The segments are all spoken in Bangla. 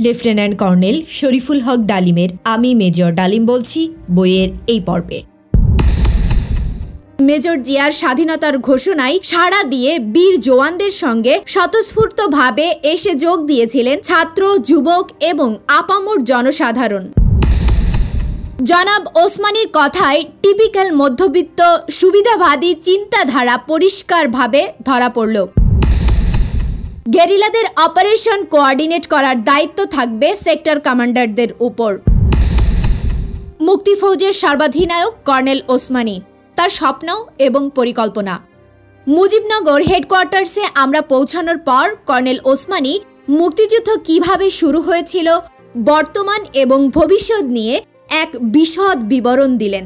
লেফটেন্যান্ট কর্নেল শরীফুল হক ডালিমের আমি মেজর ডালিম বলছি বইয়ের এই পর্বে। মেজর জিয়ার স্বাধীনতার ঘোষণায় সাড়া দিয়ে বীর জওয়ানদের সঙ্গে স্বতঃস্ফূর্তভাবে এসে যোগ দিয়েছিলেন ছাত্র, যুবক এবং আপামর জনসাধারণ। জনাব ওসমানীর কথায় টিপিক্যাল মধ্যবিত্ত সুবিধাবাদী চিন্তাধারা পরিষ্কারভাবে ধরা পড়ল। গেরিলাদের অপারেশন কোঅর্ডিনেট করার দায়িত্ব থাকবে সেক্টর কমান্ডারদের উপর। মুক্তিফৌজের সর্বাধিনায়ক কর্নেল ওসমানী, তার স্বপ্ন এবং পরিকল্পনা। মুজিবনগর হেডকোয়ার্টার্সে আমরা পৌঁছানোর পর কর্নেল ওসমানী মুক্তিযুদ্ধ কিভাবে শুরু হয়েছিল, বর্তমান এবং ভবিষ্যৎ নিয়ে এক বিশদ বিবরণ দিলেন।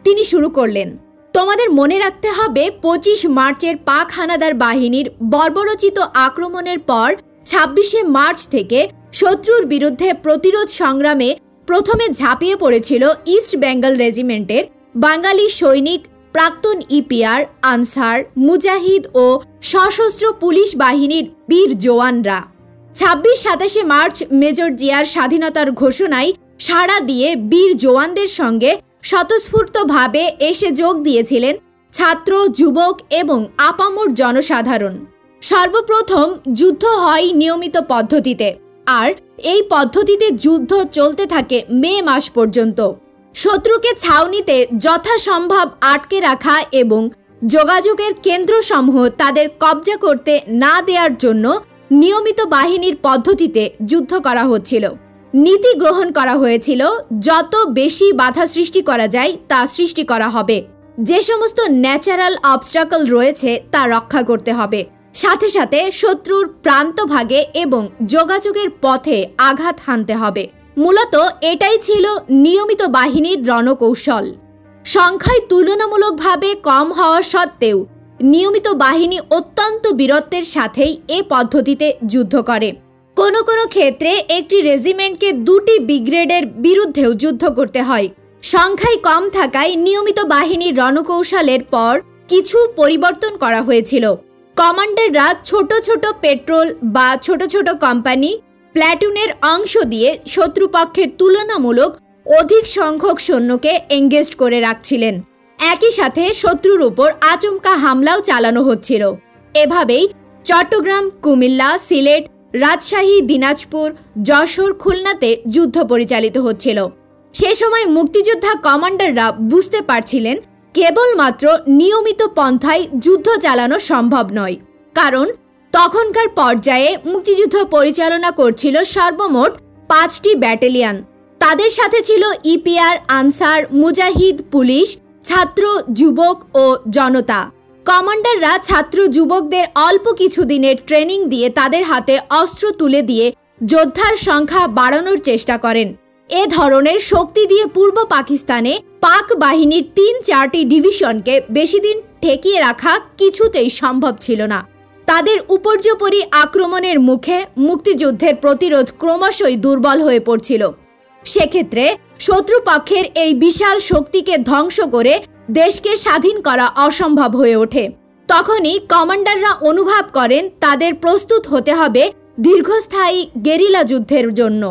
তিনি শুরু করলেন, তোমাদের মনে রাখতে হবে 25 মার্চের পাক হানাদার বাহিনীর বর্বরোচিত আক্রমণের পর 26শে মার্চ থেকে শত্রুর বিরুদ্ধে প্রতিরোধ সংগ্রামে প্রথমে ঝাঁপিয়ে পড়েছিল ইস্ট বেঙ্গল রেজিমেন্টের বাঙালি সৈনিক, প্রাক্তন ইপিআর, আনসার, মুজাহিদ ও সশস্ত্র পুলিশ বাহিনীর বীর জওয়ানরা। 26-27 মার্চ মেজর জিয়ার স্বাধীনতার ঘোষণায় সাড়া দিয়ে বীর জওয়ানদের সঙ্গে স্বতঃস্ফূর্তভাবে এসে যোগ দিয়েছিলেন ছাত্র, যুবক এবং আপামর জনসাধারণ। সর্বপ্রথম যুদ্ধ হয় নিয়মিত পদ্ধতিতে, আর এই পদ্ধতিতে যুদ্ধ চলতে থাকে মে মাস পর্যন্ত। শত্রুকে ছাউনিতে যথাসম্ভব আটকে রাখা এবং যোগাযোগের কেন্দ্রসমূহ তাদের কবজা করতে না দেওয়ার জন্য নিয়মিত বাহিনীর পদ্ধতিতে যুদ্ধ করা হচ্ছিল। নীতি গ্রহণ করা হয়েছিল, যত বেশি বাধা সৃষ্টি করা যায় তা সৃষ্টি করা হবে। যে সমস্ত ন্যাচারাল অবস্টাকল রয়েছে তা রক্ষা করতে হবে। সাথে সাথে শত্রুর প্রান্তভাগে এবং যোগাযোগের পথে আঘাত হানতে হবে। মূলত এটাই ছিল নিয়মিত বাহিনীর রণকৌশল। সংখ্যায় তুলনামূলকভাবে কম হওয়া সত্ত্বেও নিয়মিত বাহিনী অত্যন্ত বীরত্বের সাথেই এ পদ্ধতিতে যুদ্ধ করে। কোনো কোনো ক্ষেত্রে একটি রেজিমেন্টকে 2টি ব্রিগেডের বিরুদ্ধেও যুদ্ধ করতে হয়। সংখ্যায় কম থাকায় নিয়মিত বাহিনীর রণকৌশলের পর কিছু পরিবর্তন করা হয়েছিল। কমান্ডাররা ছোট ছোট পেট্রোল বা ছোট ছোট কোম্পানি, প্ল্যাটুনের অংশ দিয়ে শত্রুপক্ষের তুলনামূলক অধিক সংখ্যক সৈন্যকে এঙ্গেজ করে রাখছিলেন। একই সাথে শত্রুর উপর আচমকা হামলাও চালানো হচ্ছিল। এভাবেই চট্টগ্রাম, কুমিল্লা, সিলেট, রাজশাহী, দিনাজপুর, যশোর, খুলনাতে যুদ্ধ পরিচালিত হচ্ছিল। সে সময় মুক্তিযোদ্ধা কমান্ডাররা বুঝতে পারছিলেন কেবলমাত্র নিয়মিত পন্থায় যুদ্ধ চালানো সম্ভব নয়, কারণ তখনকার পর্যায়ে মুক্তিযুদ্ধ পরিচালনা করছিল সর্বমোট 5টি ব্যাটালিয়ন। তাদের সাথে ছিল ইপিআর, আনসার, মুজাহিদ, পুলিশ, ছাত্র, যুবক ও জনতা। কমান্ডাররা ছাত্র যুবকদের অল্প কিছু দিনের ট্রেনিং দিয়ে তাদের হাতে অস্ত্র তুলে দিয়ে যোদ্ধার সংখ্যা বাড়ানোর চেষ্টা করেন। এ ধরনের শক্তি দিয়ে পূর্ব পাকিস্তানে পাক বাহিনীর 3-4টি ডিভিশনকে বেশি দিন ঠেকিয়ে রাখা কিছুতেই সম্ভব ছিল না। তাদের উপর্যুপরি আক্রমণের মুখে মুক্তিযুদ্ধের প্রতিরোধ ক্রমশই দুর্বল হয়ে পড়ছিল। সেক্ষেত্রে শত্রুপক্ষের এই বিশাল শক্তিকে ধ্বংস করে দেশকে স্বাধীন করা অসম্ভব হয়ে ওঠে। তখনই কমান্ডাররা অনুভব করেন তাদের প্রস্তুত হতে হবে দীর্ঘস্থায়ী গেরিলা যুদ্ধের জন্য।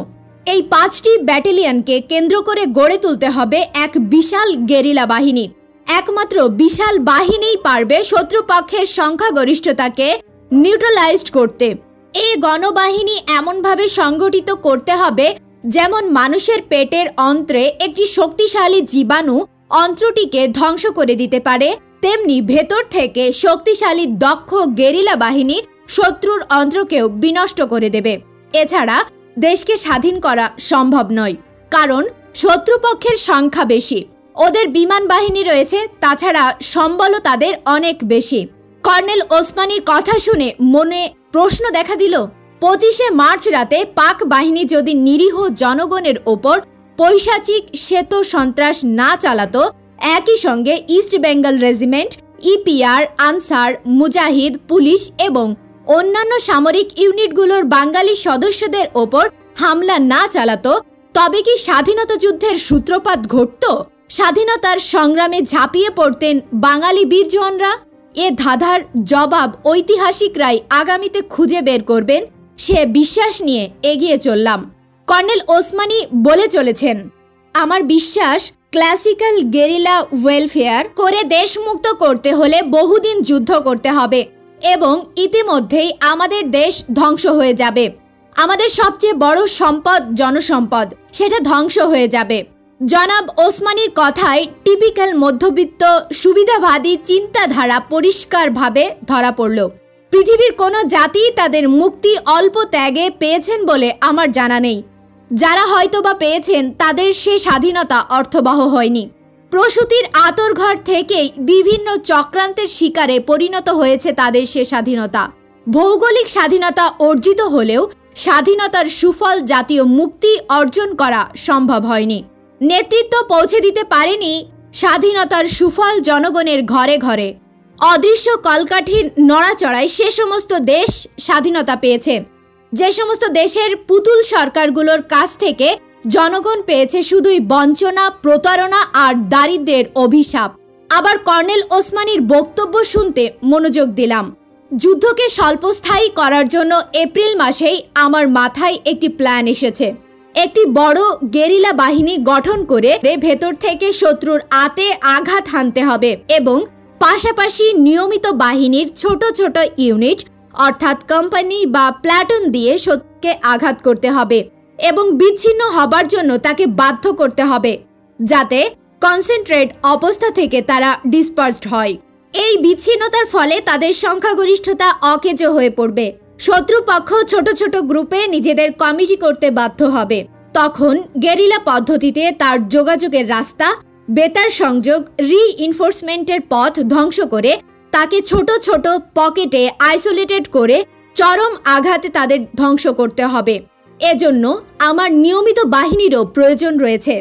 এই 5টি ব্যাটালিয়নকে কেন্দ্র করে গড়ে তুলতে হবে এক বিশাল গেরিলা বাহিনী। একমাত্র বিশাল বাহিনীই পারবে শত্রুপক্ষের সংখ্যাগরিষ্ঠতাকে নিউট্রালাইজড করতে। এই গণবাহিনী এমনভাবে সংগঠিত করতে হবে যেমন মানুষের পেটের অন্ত্রে একটি শক্তিশালী জীবাণু অন্ত্রটিকে ধ্বংস করে দিতে পারে, তেমনি ভেতর থেকে শক্তিশালী দক্ষ গেরিলা বাহিনী শত্রুর অন্ত্রকেও বিনষ্ট করে দেবে। এছাড়া দেশকে স্বাধীন করা সম্ভব নয়, কারণ শত্রুপক্ষের সংখ্যা বেশি, ওদের বিমান বাহিনী রয়েছে, তাছাড়া সম্বলও তাদের অনেক বেশি। কর্নেল ওসমানীর কথা শুনে মনে প্রশ্ন দেখা দিল, 25শে মার্চ রাতে পাক বাহিনী যদি নিরীহ জনগণের ওপর পৈশাচিক শ্বেত সন্ত্রাস না চালাতো, একই সঙ্গে East Bengal regiment, EPR, Ansar, Mujahid, police এবং অন্যান্য সামরিক ইউনিটগুলোর বাঙালি সদস্যদের ওপর হামলা না চালাতো, তবে কি স্বাধীনতা যুদ্ধের সূত্রপাত ঘটত? স্বাধীনতার সংগ্রামে ঝাঁপিয়ে পড়তেন বাঙালি বীর জওয়ানরা? এ ধাঁধার জবাব ঐতিহাসিকরাই আগামীতে খুঁজে বের করবেন, সে বিশ্বাস নিয়ে এগিয়ে চললাম। কর্নেল ওসমানী বলে চলেছেন, আমার বিশ্বাস ক্লাসিক্যাল গেরিলা ওয়েলফেয়ার করে দেশ মুক্ত করতে হলে বহুদিন যুদ্ধ করতে হবে এবং ইতিমধ্যেই আমাদের দেশ ধ্বংস হয়ে যাবে। আমাদের সবচেয়ে বড় সম্পদ জনসম্পদ, সেটা ধ্বংস হয়ে যাবে। জনাব ওসমানীর কথায় টিপিক্যাল মধ্যবিত্ত সুবিধাবাদী চিন্তাধারা পরিষ্কারভাবে ধরা পড়ল। পৃথিবীর কোনো জাতি তাদের মুক্তি অল্প ত্যাগে পেয়েছেন বলে আমার জানা নেই। যারা হয়তোবা পেয়েছেন তাদের সে স্বাধীনতা অর্থবহ হয়নি। প্রসূতির আঁতরঘর থেকেই বিভিন্ন চক্রান্তের শিকারে পরিণত হয়েছে তাদের সে স্বাধীনতা। ভৌগোলিক স্বাধীনতা অর্জিত হলেও স্বাধীনতার সুফল জাতীয় মুক্তি অর্জন করা সম্ভব হয়নি। নেতৃত্ব পৌঁছে দিতে পারেনি স্বাধীনতার সুফল জনগণের ঘরে ঘরে। অদৃশ্য কলকাঠির নড়াচড়ায় সে সমস্ত দেশ স্বাধীনতা পেয়েছে, যে সমস্ত দেশের পুতুল সরকারগুলোর কাছ থেকে জনগণ পেয়েছে শুধুই বঞ্চনা, প্রতারণা আর দারিদ্র্যের অভিশাপ। আবার কর্নেল ওসমানীর বক্তব্য শুনতে মনোযোগ দিলাম। যুদ্ধকে স্বল্পস্থায়ী করার জন্য এপ্রিল মাসেই আমার মাথায় একটি প্ল্যান এসেছে। একটি বড় গেরিলা বাহিনী গঠন করে ভেতর থেকে শত্রুর আতে আঘাত হানতে হবে এবং পাশাপাশি নিয়মিত বাহিনীর ছোট ছোট ইউনিট অর্থাৎ কোম্পানি বা প্ল্যাটুন দিয়ে শত্রুকে আঘাত করতে হবে এবং বিচ্ছিন্ন হবার জন্য তাকে বাধ্য করতে হবে, যাতে কনসেন্ট্রেট অবস্থা থেকে তারা ডিসপার্সড হয়। এই বিচ্ছিন্নতার ফলে তাদের সংখ্যাগরিষ্ঠতা অকেজো হয়ে পড়বে। শত্রুপক্ষ ছোট ছোট গ্রুপে নিজেদের কমিটি করতে বাধ্য হবে। তখন গেরিলা পদ্ধতিতে তার যোগাযোগের রাস্তা, বেতার সংযোগ, রিইনফোর্সমেন্টের পথ ধ্বংস করে তাকে ছোট ছোট পকেটে আইসোলেটেড করে চরম আঘাতে তাদের ধ্বংস করতে হবে। এজন্য আমার নিয়মিত বাহিনীরও প্রয়োজন রয়েছে।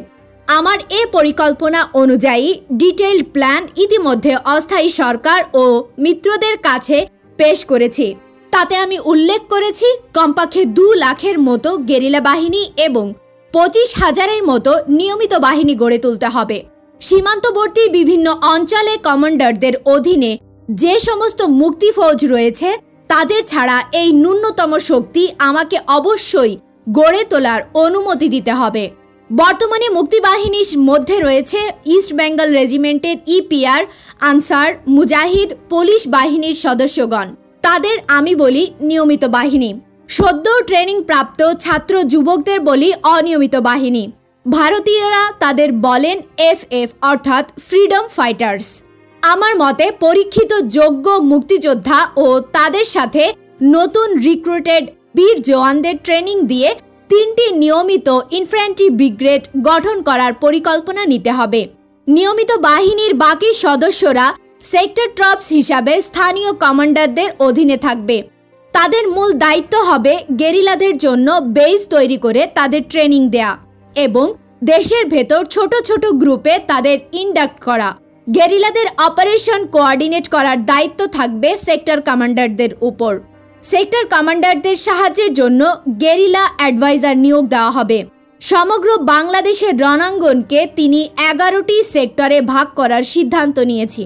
আমার এ পরিকল্পনা অনুযায়ী ডিটেইলড প্ল্যান ইতিমধ্যে অস্থায়ী সরকার ও মিত্রদের কাছে পেশ করেছি। তাতে আমি উল্লেখ করেছি কমপক্ষে 2 লাখের মতো গেরিলা বাহিনী এবং 25,000-এর মতো নিয়মিত বাহিনী গড়ে তুলতে হবে। সীমান্তবর্তী বিভিন্ন অঞ্চলে কমান্ডারদের অধীনে যে সমস্ত মুক্তি ফৌজ রয়েছে তাদের ছাড়া এই ন্যূনতম শক্তি আমাকে অবশ্যই গড়ে তোলার অনুমতি দিতে হবে। বর্তমানে মুক্তিবাহিনীর মধ্যে রয়েছে east Bengal রেজিমেন্টের EPR, Ansar, Mujahid, police বাহিনীর সদস্যগণ। তাদের আমি বলি নিয়মিত বাহিনী। সদ্য ট্রেনিং প্রাপ্ত ছাত্র যুবকদের বলি অনিয়মিত বাহিনী। ভারতীয়রা তাদের বলেন এফএফ অর্থাৎ ফ্রিডম ফাইটার্স। আমার মতে পরীক্ষিত যোগ্য মুক্তিযোদ্ধা ও তাদের সাথে নতুন রিক্রুটেড বীর জওয়ানদের ট্রেনিং দিয়ে 3টি নিয়মিত ইনফ্যান্ট্রি ব্রিগেড গঠন করার পরিকল্পনা নিতে হবে। নিয়মিত বাহিনীর বাকি সদস্যরা সেক্টর ট্রপস হিসাবে স্থানীয় কমান্ডারদের অধীনে থাকবে। তাদের মূল দায়িত্ব হবে গেরিলাদের জন্য বেস তৈরি করে তাদের ট্রেনিং দেয়া এবং দেশের ভেতর ছোট ছোট গ্রুপে তাদের ইন্ডাক্ট করা। গেরিলাদের অপারেশন কোঅর্ডিনেট করার দায়িত্ব থাকবে সেক্টর কমান্ডারদের উপর। সেক্টর কমান্ডারদের সাহায্যের জন্য গেরিলা অ্যাডভাইজার নিয়োগ দেওয়া হবে। সমগ্র বাংলাদেশের রণাঙ্গনকে তিনি 11টি সেক্টরে ভাগ করার সিদ্ধান্ত নিয়েছি।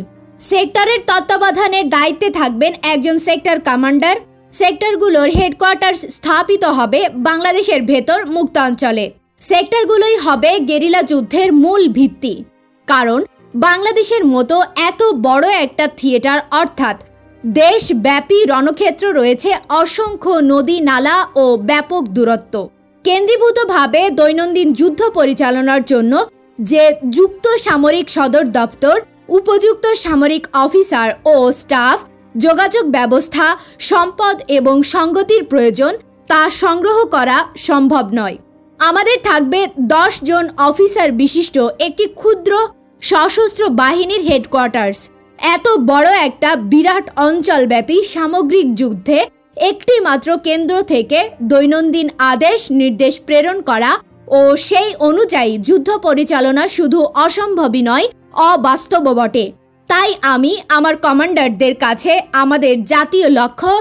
সেক্টরের তত্ত্বাবধানের দায়িত্বে থাকবেন একজন সেক্টর কমান্ডার। সেক্টরগুলোর হেডকোয়ার্টার স্থাপিত হবে বাংলাদেশের ভেতর মুক্তাঞ্চলে। সেক্টরগুলোই হবে গেরিলা যুদ্ধের মূল ভিত্তি। কারণ বাংলাদেশের মতো এত বড় একটা থিয়েটার অর্থাৎ দেশব্যাপী রণক্ষেত্র রয়েছে অসংখ্য নদী, নালা ও ব্যাপক দূরত্ব। কেন্দ্রীভূতভাবে দৈনন্দিন যুদ্ধ পরিচালনার জন্য যে যুক্ত সামরিক সদর দপ্তর, উপযুক্ত সামরিক অফিসার ও স্টাফ, যোগাযোগ ব্যবস্থা, সম্পদ এবং সংগতির প্রয়োজন তা সংগ্রহ করা সম্ভব নয়। আমাদের থাকবে 10 জন অফিসার বিশিষ্ট একটি ক্ষুদ্র সশস্ত্র বাহিনীর হেডকোয়ার্টার্স। এত বড় একটা বিরাট অঞ্চলব্যাপী সামগ্রিক যুদ্ধে একটি মাত্র কেন্দ্র থেকে দৈনন্দিন আদেশ নির্দেশ প্রেরণ করা ও সেই অনুযায়ী যুদ্ধ পরিচালনা শুধু অসম্ভবই নয়, অবাস্তব বটে। তাই আমি আমার কমান্ডারদের কাছে আমাদের জাতীয় লক্ষ্য,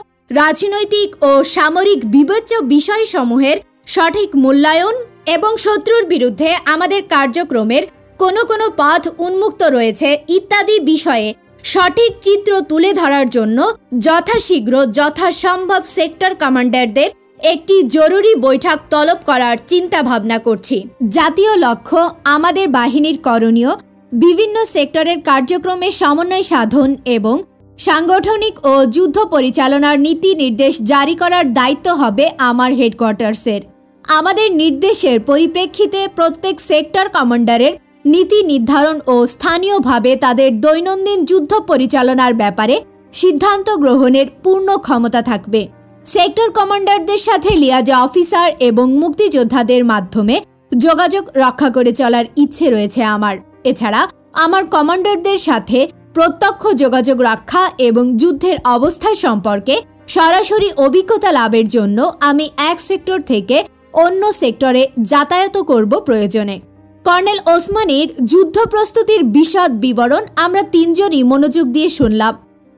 রাজনৈতিক ও সামরিক বিবেচ্য বিষয়সমূহের সঠিক মূল্যায়ন এবং শত্রুর বিরুদ্ধে আমাদের কার্যক্রমের কোনো পথ উন্মুক্ত রয়েছে ইত্যাদি বিষয়ে সঠিক চিত্র তুলে ধরার জন্য যথাশীঘ্র যথাসম্ভব সেক্টর কমান্ডারদের একটি জরুরি বৈঠক তলব করার চিন্তা ভাবনা করছি। জাতীয় লক্ষ্য আমাদের বাহিনীর করণীয় বিভিন্ন সেক্টরের কার্যক্রমের সমন্বয় সাধন এবং সাংগঠনিক ও যুদ্ধ পরিচালনার নীতি নির্দেশ জারি করার দায়িত্ব হবে আমার হেডকোয়ার্টার্সের। আমাদের নির্দেশের পরিপ্রেক্ষিতে প্রত্যেক সেক্টর কমান্ডারের নীতি নির্ধারণ ও স্থানীয়ভাবে তাদের দৈনন্দিন যুদ্ধ পরিচালনার ব্যাপারে সিদ্ধান্ত গ্রহণের পূর্ণ ক্ষমতা থাকবে। সেক্টর কমান্ডারদের সাথে লিয়াজা অফিসার এবং মুক্তিযোদ্ধাদের মাধ্যমে যোগাযোগ রক্ষা করে চলার ইচ্ছে রয়েছে আমার। এছাড়া আমার কমান্ডারদের সাথে প্রত্যক্ষ যোগাযোগ রক্ষা এবং যুদ্ধের অবস্থা সম্পর্কে সরাসরি অভিজ্ঞতা লাভের জন্য আমি এক সেক্টর থেকে অন্য সেক্টরে যাতায়াত করব প্রয়োজনে। কর্নেল ওসমানীর যুদ্ধ প্রস্তুতির বিশদ বিবরণ আমরা তিনজনই মনোযোগ দিয়ে শুনলাম।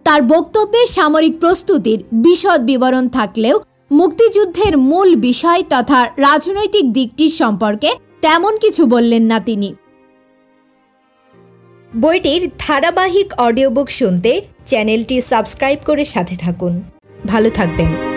তার বক্তব্যে সামরিক প্রস্তুতির বিশদ বিবরণ থাকলেও মুক্তিযুদ্ধের মূল বিষয় তথা রাজনৈতিক দিকটির সম্পর্কে তেমন কিছু বললেন না তিনি। বইটির ধারাবাহিক অডিও বুক শুনতে চ্যানেলটি সাবস্ক্রাইব করে সাথে থাকুন। ভালো থাকবেন।